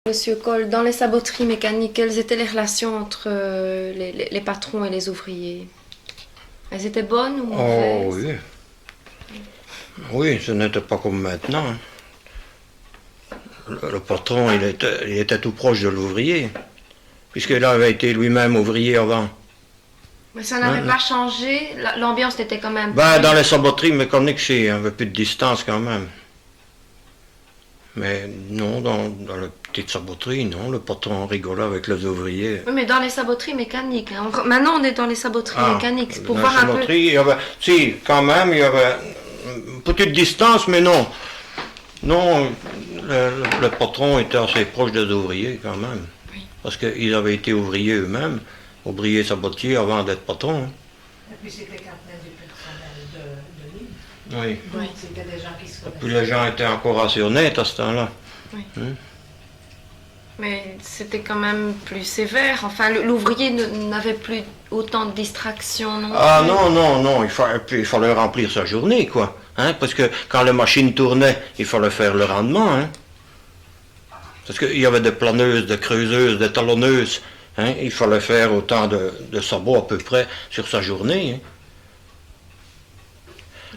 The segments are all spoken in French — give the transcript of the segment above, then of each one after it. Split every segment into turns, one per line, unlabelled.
Monsieur Cole, dans les saboteries mécaniques, quelles étaient les relations entre les patrons et les ouvriers? Elles étaient bonnes ou
Oh
mauvaises?
oui. Oui, ce n'était pas comme maintenant, hein. Le patron, il était tout proche de l'ouvrier, puisqu'il avait été lui-même ouvrier avant.
Mais ça n'avait pas changé, l'ambiance était quand même...
Ben, dans les saboteries mécaniques, il y avait plus de distance quand même. Mais non, dans la petite saboterie, non, le patron rigolait avec les ouvriers.
Oui, mais dans les saboteries mécaniques, hein. Maintenant, on est dans les saboteries mécaniques, c'est pour
dans
voir
les
un peu...
saboteries, il y avait, si, quand même, il y avait une petite distance, mais non. Non, le patron était assez proche des ouvriers quand même.
Oui.
Parce qu'ils avaient été ouvriers eux-mêmes, ouvriers sabotiers avant d'être patrons, hein.
Et puis c'était quand même du personnel de l'île.
Oui.
Donc
Oui.
c'était des gens qui se
Et
connaissaient.
puis les gens étaient encore assez honnêtes à ce temps-là.
Oui.
Hein?
Mais c'était quand même plus sévère. Enfin, l'ouvrier n'avait plus autant de distractions non
Ah
plus.
non, il fallait remplir sa journée, quoi. Hein? Parce que quand les machines tournaient, il fallait faire le rendement. Hein? Parce qu'il y avait des planeuses, des creuseuses, des talonneuses. Hein? Il fallait faire autant de sabots à peu près sur sa journée. Hein?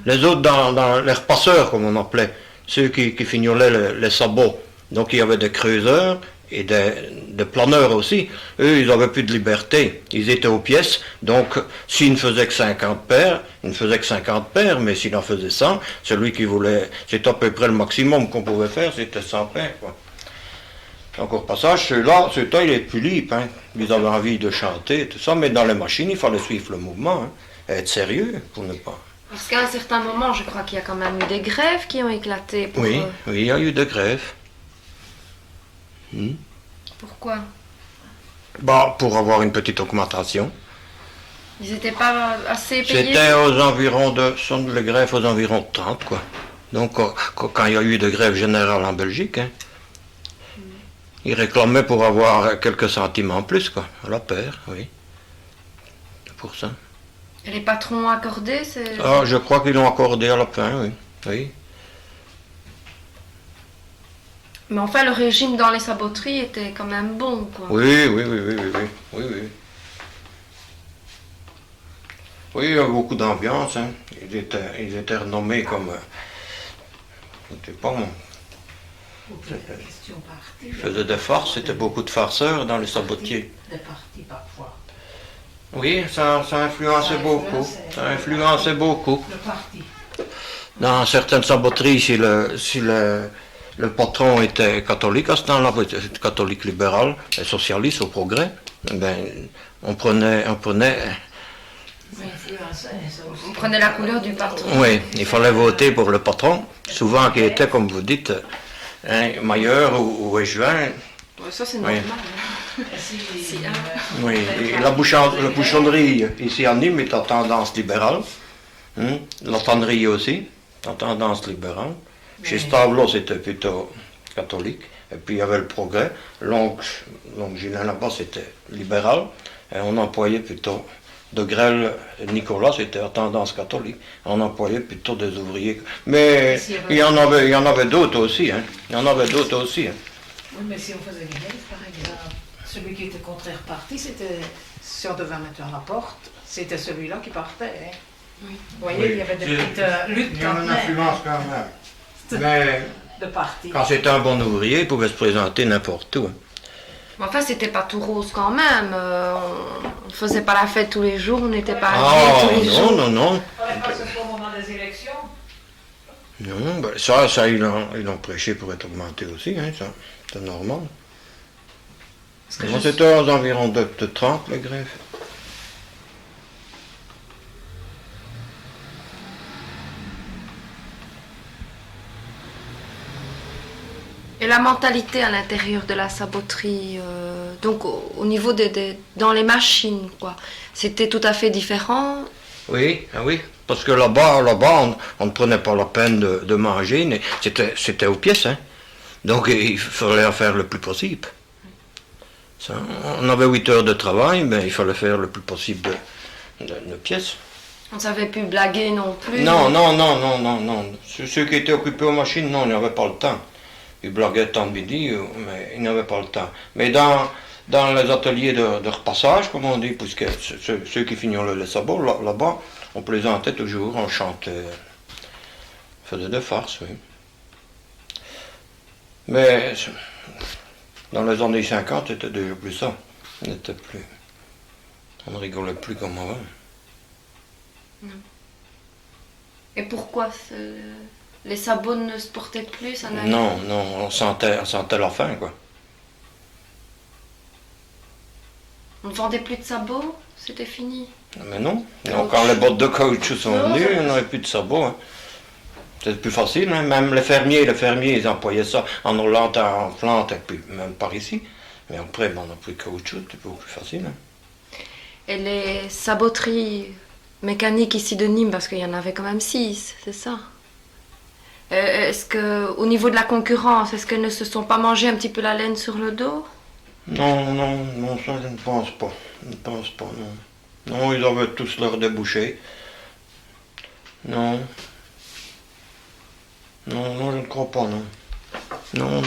Les autres, dans les repasseurs, comme on appelait, ceux qui fignolaient les sabots. Donc il y avait des creuseurs et des planeurs aussi. Eux, ils n'avaient plus de liberté. Ils étaient aux pièces. Donc, s'ils ne faisaient que 50 paires, ils ne faisaient que 50 paires. Mais s'il en faisait 100, celui qui voulait... C'était à peu près le maximum qu'on pouvait faire, c'était 100 paires, quoi. Donc, au passage, ceux-là, ils étaient plus libres. Hein. Ils avaient envie de chanter, tout ça. Mais dans les machines, il fallait suivre le mouvement. Hein. Et être sérieux pour ne pas...
Parce qu'à un certain moment, je crois qu'il y a quand même eu des grèves qui ont éclaté.
Oui, il y a eu des grèves.
Pourquoi?
Bah, pour avoir une petite augmentation.
Ils n'étaient pas assez payés?
C'était aux environs les grèves aux environs de 30, quoi. Donc, quand il y a eu des grèves générales en Belgique, hein, ils réclamaient pour avoir quelques centimes en plus, quoi, à la paire, oui. C'est pour ça.
Et les patrons ont accordé?
Ah, je crois qu'ils l'ont accordé à la fin, oui. Oui.
Mais enfin, le régime dans les saboteries était quand même bon, quoi.
Oui. Oui, il y a beaucoup d'ambiance, hein. Ils étaient renommés comme... je ne sais pas, moi.
Aucune question partie.
Ils faisaient des farces, c'était beaucoup de farceurs dans les sabotiers.
Des partis parfois.
Oui, ça influençait beaucoup. Ça influençait beaucoup.
Le parti.
Dans certaines saboteries, si le patron était catholique à ce temps-là, catholique libéral et socialiste au progrès, ben, on prenait
Ça influençait ça aussi.
On prenait la couleur du patron.
oui, il fallait voter pour le patron, souvent qui était, comme vous dites, Mailleur ou Échevin.
Ouais, ça, c'est
Oui.
normal.
Si,
hein.
Oui, et la bouchonnerie ici à Nîmes est en tendance libérale. La tannerie aussi, en tendance libérale. Chez Stavelot, c'était plutôt catholique. Et puis il y avait le progrès. L'oncle Gilin là-bas, c'était libéral. Et on employait plutôt de Grelle, Nicolas, c'était à tendance catholique. On employait plutôt des ouvriers. Mais il y en avait d'autres aussi. Hein. Il y en avait d'autres aussi. Hein.
Oui, mais si on faisait une grève, par exemple, celui qui était contraire parti, c'était, si on devait mettre à la porte, c'était celui-là qui partait. Hein.
Oui.
Vous voyez, il y avait des petites luttes
Il y avait une
quand même
influence quand même. Mais
de parti.
quand c'était un bon ouvrier, il pouvait se présenter n'importe où. Hein.
Mais enfin, c'était pas tout rose quand même. On ne faisait pas la fête tous les jours, on n'était pas
Ah
habillés tous les jours.
non.
Il fallait pas que ce soit au moment des élections.
Non, ben ça ils l'ont prêché pour être augmenté aussi, hein, ça, c'est normal. Moi, c'était aux environs de 30, les greffes.
Et la mentalité à l'intérieur de la saboterie, donc au niveau dans les machines, quoi, c'était tout à fait différent.
Oui, ah oui, parce que là-bas, on ne prenait pas la peine de manger, mais c'était aux pièces, hein. Donc il fallait en faire le plus possible. Ça, on avait 8 heures de travail, mais il fallait faire le plus possible de pièces.
On ne savait plus blaguer non plus.
Non. Ceux qui étaient occupés aux machines, non, ils n'avaient pas le temps. ils blaguaient tant de midi, mais ils n'avaient pas le temps. Mais dans les ateliers de repassage, comme on dit, puisque ceux qui fignolaient les sabots, là-bas, on plaisantait toujours, on chantait, on faisait des farces, oui. Mais dans les années 50, c'était déjà plus ça. On ne rigolait plus comme avant.
Et pourquoi les sabots ne se portaient plus, ça n'allait
Non, on sentait la faim, quoi.
On ne vendait plus de sabots, c'était fini.
Mais non, quand les bottes de caoutchouc sont venues, il n'y avait plus de sabots. Hein. C'était plus facile, hein. Même les fermiers, ils employaient ça en Hollande, en Flandre, et puis même par ici. Mais après, on n'a plus de caoutchouc, c'était beaucoup plus facile. Hein.
Et les saboteries mécaniques ici de Nîmes, parce qu'il y en avait quand même 6, c'est ça. Est-ce qu'au niveau de la concurrence, est-ce qu'elles ne se sont pas mangées un petit peu la laine sur le dos?
Non, ça je ne pense pas. Non. Non, ils avaient tous leurs débouchés. Non, je ne crois pas, non. Non,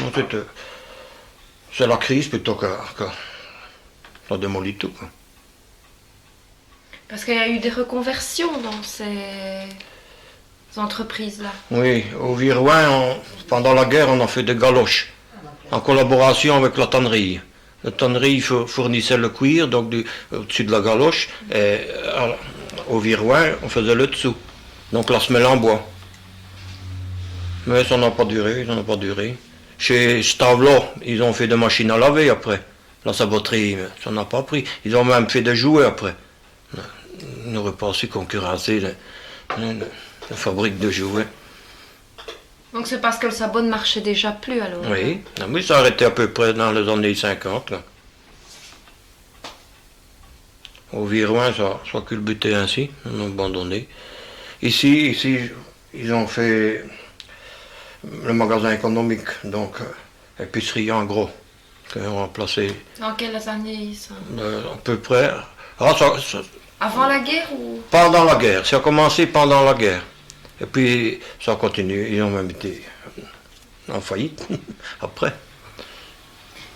c'est la crise plutôt que ça démolit tout, quoi.
Parce qu'il y a eu des reconversions dans ces entreprises-là.
Oui, au Viroin, pendant la guerre, on a fait des galoches, en collaboration avec la tannerie. La tannerie fournissait le cuir, donc au-dessus de la galoche, et au Viroin, on faisait le dessous. Donc la semelle en bois. Mais ça n'a pas duré. Chez Stavlo, ils ont fait des machines à laver après, la saboterie, mais ça n'a pas pris. Ils ont même fait des jouets après. Ils n'auraient pas su concurrencer les fabriques de jouets.
Donc c'est parce que le sabot ne marchait déjà plus alors.
Oui, ça a arrêté à peu près dans les années 50. Là. Au Viroin, ça a culbuté ainsi, on a abandonné. Ici, ils ont fait le magasin économique, donc épicerie en gros, qui ont remplacé.
Dans quelles années ça?
À peu près.
Avant la guerre ou?
Pendant la guerre, ça a commencé pendant la guerre. Et puis ça a continué, ils ont même été en faillite après.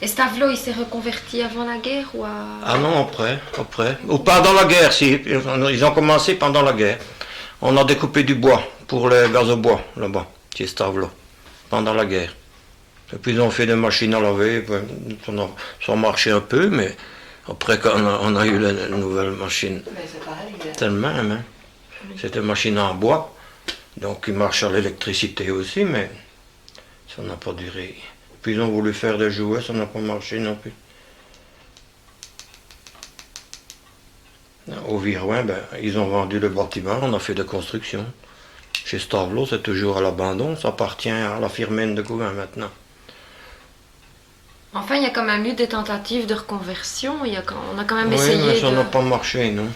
Et Stavlo, il s'est reconverti avant la guerre ou à...
Ah non, après. Ou pendant la guerre, si. Ils ont commencé pendant la guerre. On a découpé du bois pour les gazobois, là-bas, chez Stavlo, pendant la guerre. Et puis ils ont fait des machines à laver, ça a marché un peu, mais après quand on a eu les nouvelles machines,
Mais c'est pareil.
c'était le même. Hein. C'était une machine en bois, donc qui marche à l'électricité aussi, mais ça n'a pas duré. Puis ils ont voulu faire des jouets, ça n'a pas marché non plus. Au Viroin, ils ont vendu le bâtiment, on a fait des constructions. Chez Stavlo, c'est toujours à l'abandon, ça appartient à la firme de Gouin maintenant.
Enfin, il y a quand même eu des tentatives de reconversion, on a quand même
Oui,
essayé
mais ça n'a pas marché, non.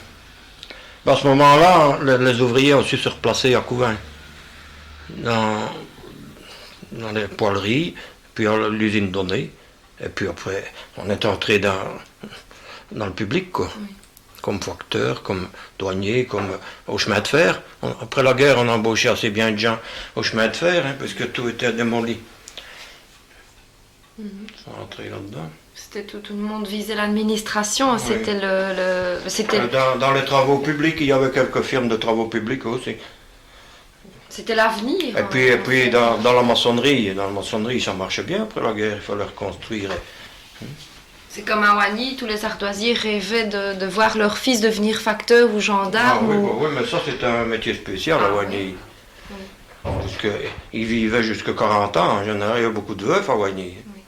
À ce moment-là, les ouvriers ont su se replacer à Couvain, dans les poêleries, puis à l'usine Donné, et puis après, on est entré dans le public, quoi. Oui. Comme facteur, comme douanier, comme au chemin de fer. Après la guerre, on a embauché assez bien de gens au chemin de fer, hein, parce que tout était démoli. Ils sont entrés là-dedans.
C'était tout le monde visait l'administration, oui. C'était
dans les travaux publics, il y avait quelques firmes de travaux publics aussi.
C'était l'avenir.
Et puis dans la maçonnerie, ça marchait bien après la guerre, il fallait reconstruire.
C'est comme à Wagny, tous les ardoisiers rêvaient de voir leur fils devenir facteur ou gendarme.
Oui, mais ça c'était un métier spécial à Wagny. Oui. Parce qu'ils vivaient jusqu'à 40 ans, en général, il y a beaucoup de veufs à Wagny.
Oui.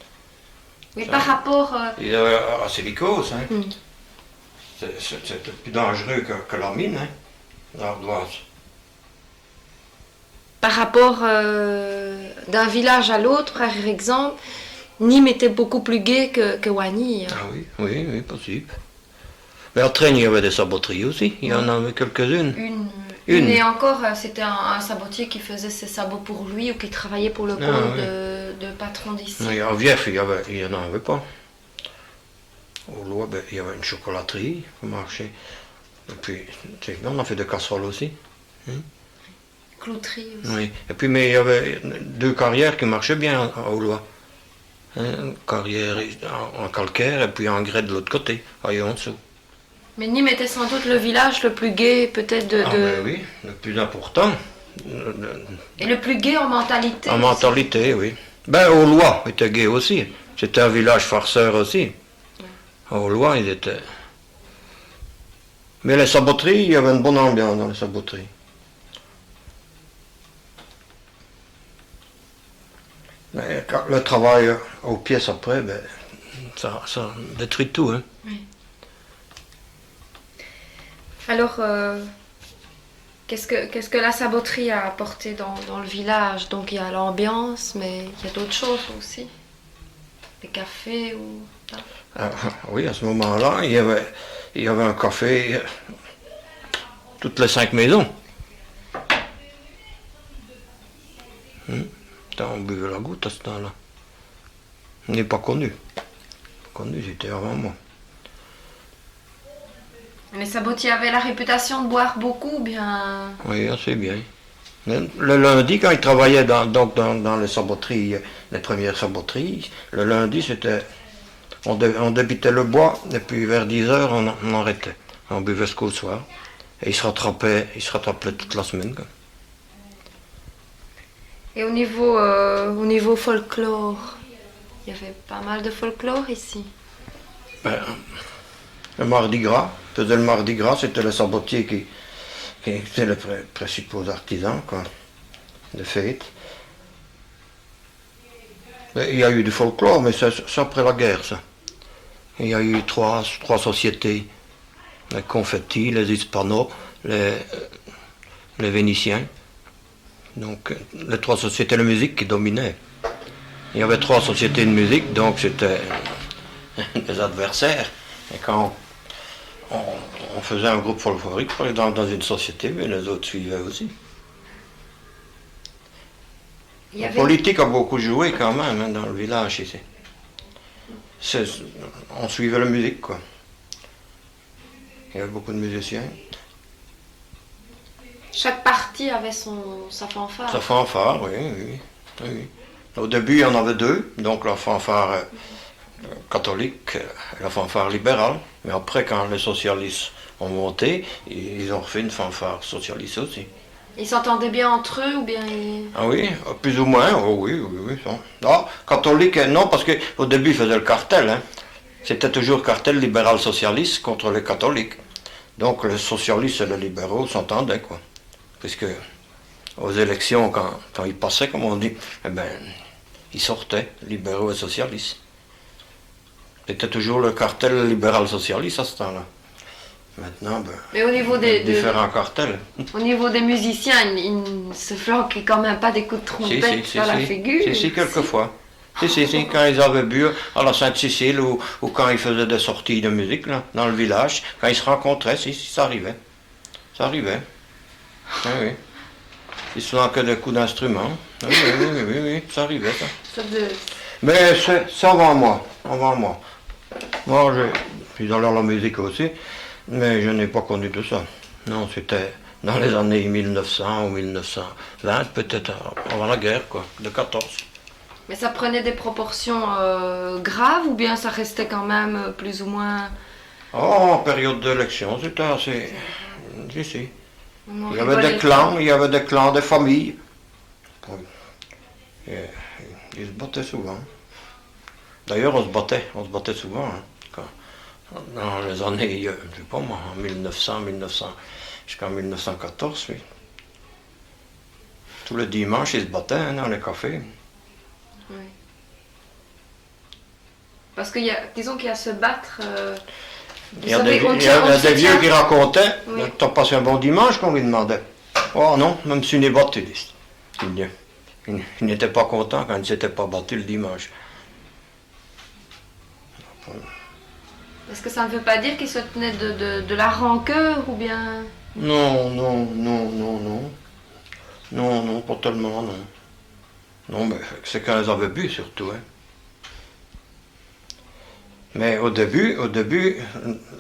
Mais par rapport...
Il y avait à Silicose, hein. C'était plus dangereux que la mine, hein, l'ardoise.
Par rapport d'un village à l'autre, par exemple, Nîmes était beaucoup plus gai que Wagny. Hein.
Ah oui, possible. Mais à Traigne, il y avait des saboteries aussi, il y en avait quelques-unes.
Une et encore, c'était un sabotier qui faisait ses sabots pour lui ou qui travaillait pour le compte de patron d'ici.
Oui, à Vief, il n'y en avait pas. Au Lois, il y avait une chocolaterie qui marchait. Et puis, on a fait des casseroles aussi.
clouterie aussi.
Oui. Et puis, mais il y avait 2 carrières qui marchaient bien à Aulois. Une carrière en calcaire et puis en grès de l'autre côté, en dessous.
Mais Nîmes était sans doute le village le plus gai, peut-être
Ah ben oui, le plus important.
Et le plus gai en mentalité.
En
aussi.
mentalité, oui. Ben, Aulois était gai aussi. C'était un village farceur aussi. Aulois, ils étaient... Mais les saboteries, il y avait une bonne ambiance dans les saboteries. Mais quand le travail aux pièces après, ben, ça détruit tout. Hein.
Alors, qu'est-ce que la saboterie a apporté dans le village? Donc il y a l'ambiance, mais il y a d'autres choses aussi. Des cafés ou...
Ah, oui, à ce moment-là, il y avait un café toutes les 5 maisons. On buvait la goutte à ce temps-là. On n'est pas connu. Connu, c'était avant moi.
Les sabotiers avaient la réputation de boire beaucoup, bien...
Oui, assez bien. Le lundi, quand ils travaillaient dans les saboteries, les premières saboteries, le lundi, c'était... On débitait le bois, et puis vers 10 heures, on arrêtait. On buvait jusqu'au soir. Et ils se rattrapaient toute la semaine. Quoi.
Et au niveau folklore, il y avait pas mal de folklore ici.
Ben, le Mardi Gras, faisait le Mardi Gras, c'était les sabotiers qui étaient les principaux artisans, quoi, de fête. Il y a eu du folklore, mais c'est après la guerre, ça. Il y a eu trois sociétés, les Confetti, les Hispanos, les Vénitiens. Donc, les 3 sociétés de musique qui dominaient. Il y avait 3 sociétés de musique, donc c'était des adversaires. Et quand on faisait un groupe folklorique, par exemple, dans une société, mais les autres suivaient aussi. La politique a beaucoup joué quand même hein, dans le village ici. On suivait la musique, quoi. Il y avait beaucoup de musiciens.
Chaque partie avait sa fanfare.
Sa fanfare, oui. Au début, il y en avait 2, donc la fanfare catholique et la fanfare libérale. Mais après, quand les socialistes ont monté, ils ont refait une fanfare socialiste aussi.
Ils s'entendaient bien entre eux ou bien
Ah oui, plus ou moins, oh oui. Non, catholique, non, parce qu'au début, ils faisaient le cartel. Hein. C'était toujours cartel libéral-socialiste contre les catholiques. Donc les socialistes et les libéraux s'entendaient, quoi. Puisque aux élections, quand ils passaient, comme on dit, eh ben, ils sortaient, libéraux et socialistes. C'était toujours le cartel libéral-socialiste à ce temps-là. Maintenant, ben,
mais au niveau
différents cartels.
Au niveau des musiciens, ils ne se flanquaient quand même pas des coups de trompette dans la figure.
Si, quelquefois. Si, quand ils avaient bu à la Sainte-Cécile ou quand ils faisaient des sorties de musique là, dans le village, quand ils se rencontraient, si, ça arrivait. Ça arrivait. Oui. Ils se flanquaient des coups d'instrument. Oui, ça arrivait ça. Mais c'est avant moi. Moi, je suis dans la musique aussi, mais je n'ai pas connu tout ça. Non, c'était dans les années 1900 ou 1920, peut-être avant la guerre, quoi, de 14.
Mais ça prenait des proportions graves ou bien ça restait quand même plus ou moins...
Oh, en période d'élection, c'était assez... Si. Il y avait des clans, des familles. Et ils se battaient souvent. D'ailleurs, on se battait souvent. Hein, dans les années, je ne sais pas moi, en 1900, jusqu'en 1914, oui. Tous les dimanches, ils se battaient hein, dans les cafés.
Oui. Parce disons qu'il y a se battre...
Il y a des vieux qui racontaient, oui. T'as passé un bon dimanche qu'on lui demandait. Oh non, même si on est battu, il n'était pas content quand il ne s'était pas battu le dimanche.
Est-ce que ça ne veut pas dire qu'il se tenait de la rancœur ou bien...
Non, pas tellement, non. Non, mais c'est quand ils avaient bu surtout, hein. Mais au début,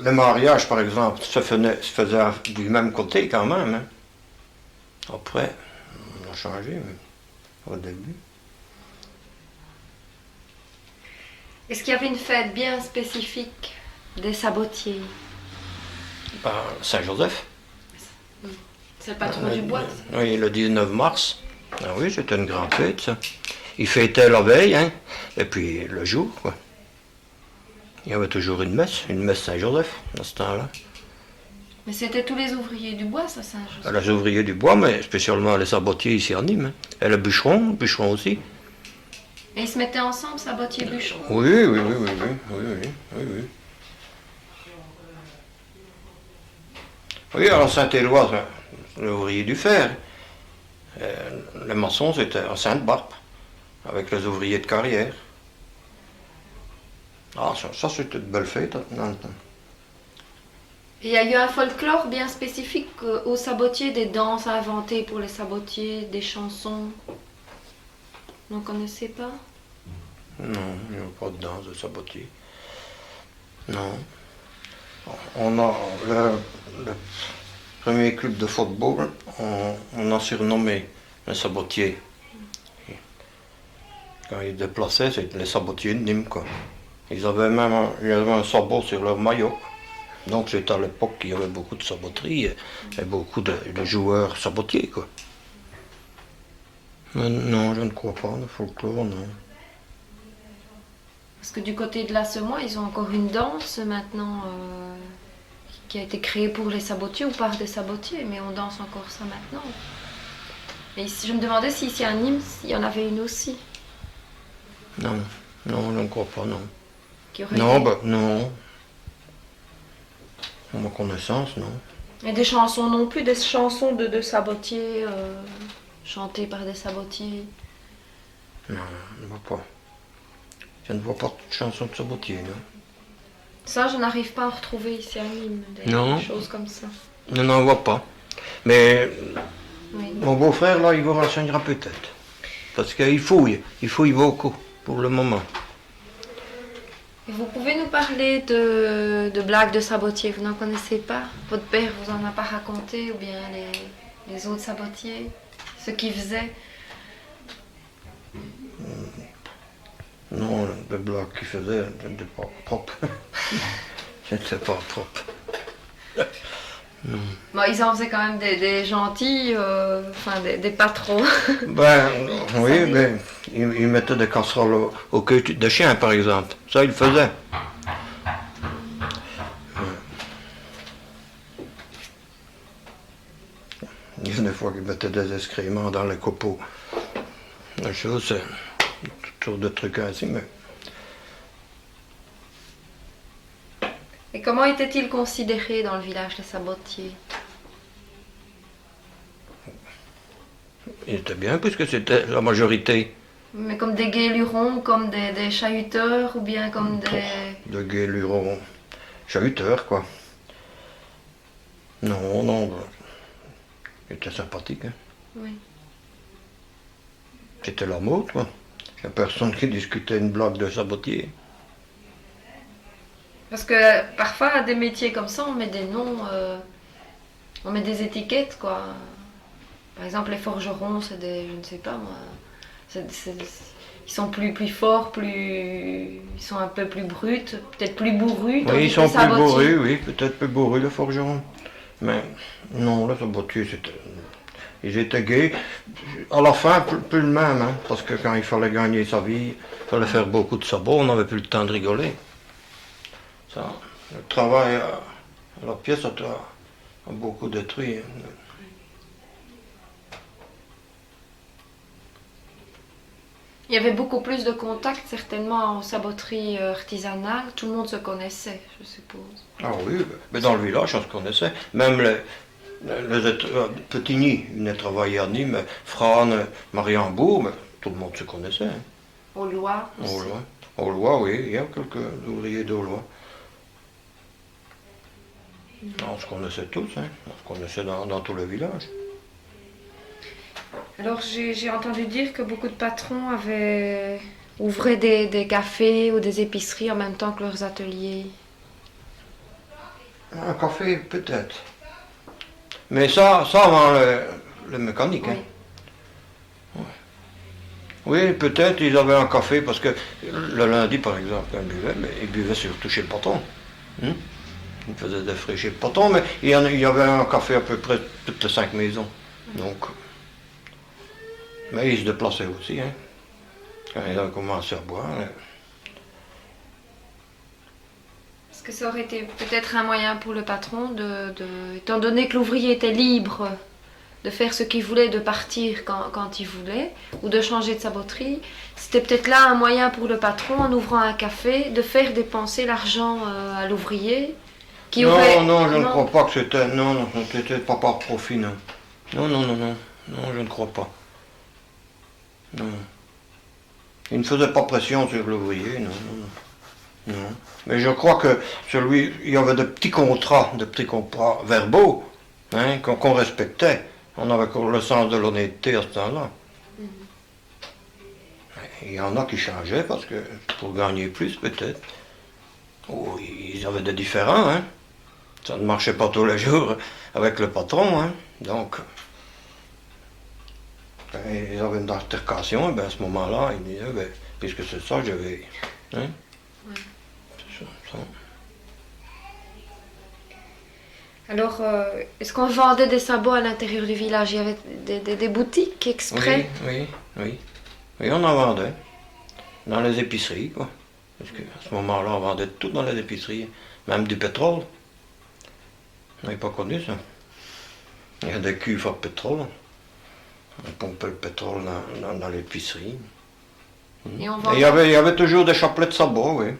le mariage, par exemple, se faisait du même côté quand même. Hein. Après, a changé mais au début.
Est-ce qu'il y avait une fête bien spécifique des sabotiers?
Saint-Joseph.
C'est le patron du bois.
Oui, le 19 mars. Ah oui, c'était une grande fête, ça. Ils fêtaient la veille, hein, et puis le jour, quoi. Il y avait toujours une messe Saint-Joseph, à ce temps-là.
Mais c'était tous les ouvriers du bois, ça, Saint-Joseph?
Les ouvriers du bois, mais spécialement les sabotiers ici en Nîmes. Hein. Et le bûcheron aussi.
Et ils se mettaient ensemble, sabotiers et bûcherons?
Oui. Oui, alors Saint-Éloi, l'ouvrier du fer. Les maçons, c'était à Sainte-Barbe, avec les ouvriers de carrière. Ah, ça c'était une belle fête dans le temps.
Et il y a eu un folklore bien spécifique aux sabotiers, des danses à inventer pour les sabotiers, des chansons. Vous n'en connaissez pas?
Non, il n'y a pas de danse de sabotier. Non. On a le premier club de football, on a surnommé les sabotiers. Quand ils déplaçaient, c'était les sabotiers de Nîmes, quoi. Ils avaient même un sabot sur leur maillot. Donc c'était à l'époque qu'il y avait beaucoup de saboterie et beaucoup de joueurs sabotiers, quoi. Mais non, je ne crois pas, le folklore, non.
Parce que du côté de la Semois, ils ont encore une danse maintenant qui a été créée pour les sabotiers ou par des sabotiers, mais on danse encore ça maintenant. Et ici, je me demandais si ici à Nîmes, il y en avait une aussi.
Non, je ne crois pas, non.
Qui aurait
Non,
été...
non. À ma connaissance, non.
Et des chansons non plus, des chansons de sabotiers chantées par des sabotiers.
Non, je ne vois pas. Je ne vois pas de chansons de sabotier, non.
Ça, je n'arrive pas à retrouver ici à Nîmes, des choses comme ça.
Je n'en vois pas. Mais
Oui.
mon beau-frère, là, il vous renseignera peut-être. Parce qu'il fouille beaucoup, pour le moment.
Et vous pouvez nous parler de blagues de sabotiers, vous n'en connaissez pas? Votre père vous en a pas raconté, ou bien les autres sabotiers, ce qu'ils faisaient?
Non, le blague qu'il faisait, c'était pas propre. C'était pas propre.
Bon, ils en faisaient quand même des gentils, enfin des patrons.
Ben, oui, ben, il mettait des casseroles au queue de chien, par exemple. Ça, il le faisait. Il y a des fois qu'il mettait des excréments dans les copeaux. La chose, c'est toujours de trucs ainsi, mais...
Et comment étaient-ils considérés dans le village des sabotiers?
Il était bien, puisque c'était la majorité.
Mais comme des guélurons, comme des chahuteurs, ou bien comme des...
De guélurons, chahuteurs, quoi. Non, il était sympathique, hein.
Oui.
C'était la mode, quoi. Il n'y a personne qui discutait une blague de sabotier.
Parce que parfois, à des métiers comme ça, on met des noms, on met des étiquettes, quoi. Par exemple, les forgerons, c'est des, je ne sais pas moi, ils sont plus forts, ils sont un peu plus bruts, peut-être plus bourrus.
Oui, ils sont plus bourrus, oui, peut-être plus bourrus, les forgerons. Mais non, les sabotiers, ils étaient gais. À la fin, plus le même, hein, parce que quand il fallait gagner sa vie, il fallait faire beaucoup de sabots, on n'avait plus le temps de rigoler. Ça, le travail à la pièce a beaucoup détruit.
Il y avait beaucoup plus de contacts, certainement, en saboterie artisanale. Tout le monde se connaissait, je suppose.
Ah oui, mais dans le village, on se connaissait. Même les Petigny, ils venaient travailler à Nîmes, Fran, Mariembourg, tout le monde se connaissait. Hein.
Au Loir aussi.
Au Loir, oui, il y a quelques ouvriers d'Aulois. On se connaissait tous, hein. On se connaissait dans tout le village.
Alors j'ai entendu dire que beaucoup de patrons ouvraient des cafés ou des épiceries en même temps que leurs ateliers.
Un café, peut-être. Mais ça avant le mécanique.
Oui.
Hein. Oui, peut-être ils avaient un café, parce que le lundi, par exemple, quand ils buvaient, mais ils buvaient surtout chez le patron. Hein. Ils faisaient des frais chez le patron, mais il y avait un café à peu près toutes les 5 maisons. Donc, mais ils se déplaçaient aussi, hein. Quand ils ont commencé à boire.
Est-ce que ça aurait été peut-être un moyen pour le patron étant donné que l'ouvrier était libre de faire ce qu'il voulait, de partir quand il voulait, ou de changer de saboterie, c'était peut-être là un moyen pour le patron, en ouvrant un café, de faire dépenser l'argent à l'ouvrier qui
Non,
aurait...
non, je ne crois pas que c'était... Non, non, c'était pas par profit, non. Non, non, non, non. Non, je ne crois pas. Non. Il ne faisait pas pression sur l'ouvrier, non, non, non. Mais je crois que il y avait de petits contrats verbaux, hein, qu'on respectait. On avait le sens de l'honnêteté à ce temps-là. Il y en a qui changeaient parce que pour gagner plus peut-être. Ou ils avaient des différends, hein. Ça ne marchait pas tous les jours avec le patron, hein. Donc, quand ils avaient une altercation, et bien à ce moment-là, ils disaient, ben, puisque c'est ça, je vais. Hein?
Ouais.
C'est ça.
Alors, est-ce qu'on vendait des sabots à l'intérieur du village? Il y avait des boutiques exprès?
Oui, oui, oui. Oui, on en vendait. Dans les épiceries, quoi. Parce qu'à ce moment-là, on vendait tout dans les épiceries. Même du pétrole. On n'avait pas connu ça. Il y a des cuves à pétrole. On pompait le pétrole dans l'épicerie.
Et on
Et
vendait
il y avait toujours des chapelets de sabots, oui.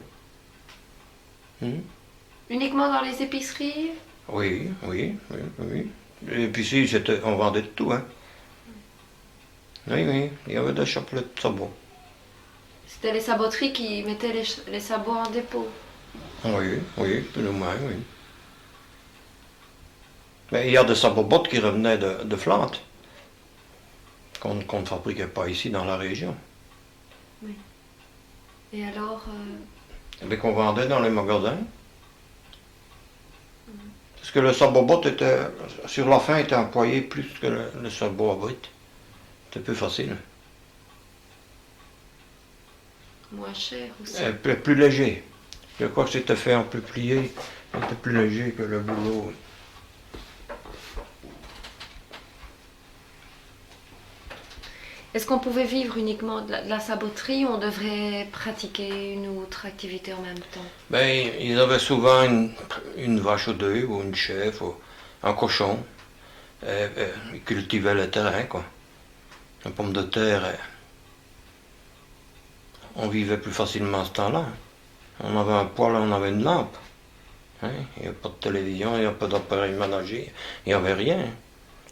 uniquement dans les épiceries?
Oui, oui, oui, oui. Et puis si, on vendait de tout, hein. Oui, oui, il y avait des chapelets de sabots.
C'était les saboteries qui mettaient les sabots en dépôt.
Oui, oui, plus ou moins, oui. Mais il y a des sabots-bottes qui revenaient de Flandre, qu'on ne fabriquait pas ici dans la région.
Et alors,
Mais qu'on vendait dans les magasins. Parce que le sabot était, sur la fin, était employé plus que le sabot à brut. C'était plus facile.
moins cher aussi.
Plus léger. Je crois que c'était fait en peu plié. C'était plus léger que le boulot.
Est-ce qu'on pouvait vivre uniquement de la saboterie ou on devrait pratiquer une autre activité en même temps?
Ben, ils avaient souvent une vache ou deux, ou une chèvre, ou un cochon. Ils cultivaient le terrain, quoi. La pomme de terre, on vivait plus facilement à ce temps-là. On avait un poêle, on avait une lampe. Hein? Il n'y avait pas de télévision, il n'y avait pas d'appareil ménager, il n'y avait rien.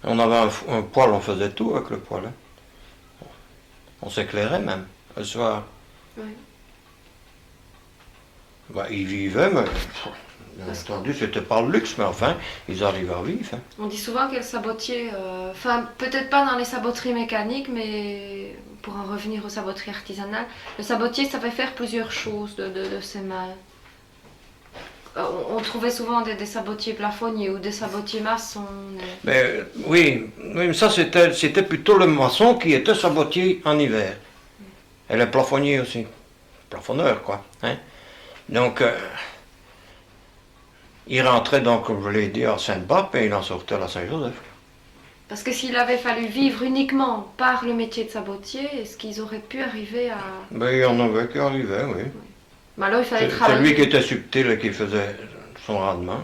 On avait un poêle, on faisait tout avec le poêle. Hein? On s'éclairait même, le soir.
Oui.
Ben, ils vivaient, mais bien entendu, c'était pas le luxe, mais enfin, ils arrivaient à vivre. Hein.
On dit souvent que le sabotier, enfin peut-être pas dans les saboteries mécaniques, mais pour en revenir aux saboteries artisanales, le sabotier savait faire plusieurs choses de ses mains. On trouvait souvent des sabotiers plafonniers ou des sabotiers maçons.
Mais oui, mais ça c'était plutôt le maçon qui était sabotier en hiver. Et le plafonnier aussi. Plafonneur, quoi. Hein? Donc, il rentrait donc, comme je l'ai dit, à Sainte-Barbe et il en sortait à Saint-Joseph.
Parce que s'il avait fallu vivre uniquement par le métier de sabotier, est-ce qu'ils auraient pu arriver à...
Ben, il y en avait qui arrivaient, oui.
Mais alors il fallait
C'est
travailler.
lui qui était subtil et qui faisait son rendement.